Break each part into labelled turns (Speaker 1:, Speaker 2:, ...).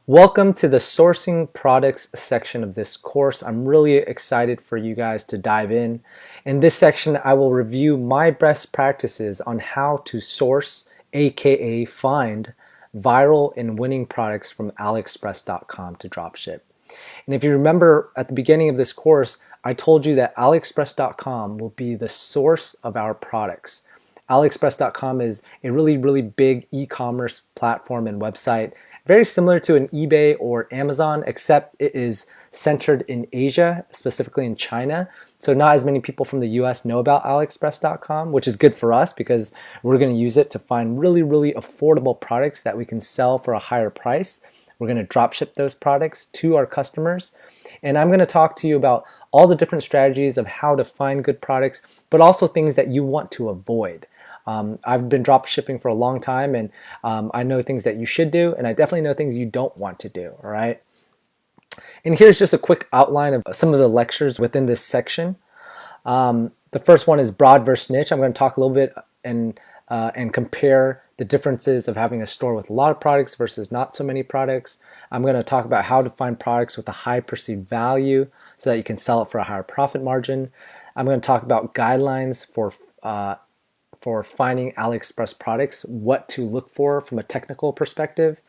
Speaker 1: Welcome to the sourcing products section of this course. I'm really excited for you guys to dive in. In this section, I will review my best practices on how to source, aka find, viral and winning products from AliExpress.com to dropship. And if you remember at the beginning of this course, I told you that AliExpress.com will be the source of our products. AliExpress.com is a really big e-commerce platform and website, very similar to an eBay or Amazon, except it is centered in Asia, specifically in China. So not as many people from the US know about AliExpress.com, which is good for us because we're going to use it to find really affordable products that we can sell for a higher price. We're going to drop ship those products to our customers. And I'm going to talk to you about all the different strategies of how to find good products, but also things that you want to avoid. I've been drop shipping for a long time, and I know things that you should do, and I definitely know things you don't want to do, all right? And here's just a quick outline of some of the lectures within this section. The first one is broad versus niche. I'm going to talk a little bit and compare the differences of having a store with a lot of products versus not so many products. I'm going to talk about how to find products with a high perceived value so that you can sell it for a higher profit margin. I'm going to talk about guidelines for finding AliExpress products, what to look for from a technical perspective.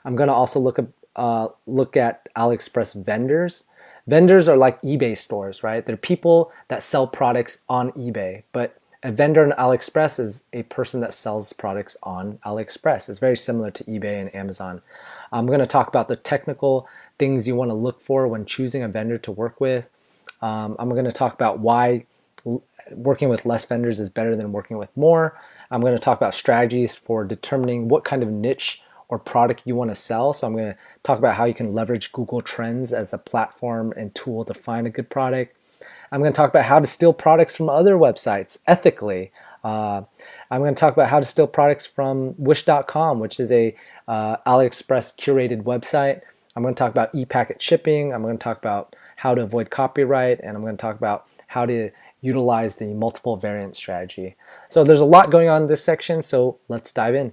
Speaker 1: I'm going to also look at AliExpress vendors. Vendors are like eBay stores, right? They're people that sell products on eBay, but a vendor on AliExpress is a person that sells products on AliExpress. It's very similar to eBay and Amazon. I'm going to talk about the technical things you want to look for when choosing a vendor to work with. I'm going to talk about why working with less vendors is better than working with more. I'm going to talk about strategies for determining what kind of niche or product you want to sell. So I'm going to talk about how you can leverage Google Trends as a platform and tool to find a good product. I'm going to talk about how to steal products from other websites ethically. I'm going to talk about how to steal products from Wish.com, which is a AliExpress curated website. I'm going to talk about e-packet shipping. I'm going to talk about how to avoid copyright, and I'm going to talk about how to utilize the multiple variant strategy. So there's a lot going on in this section, so let's dive in.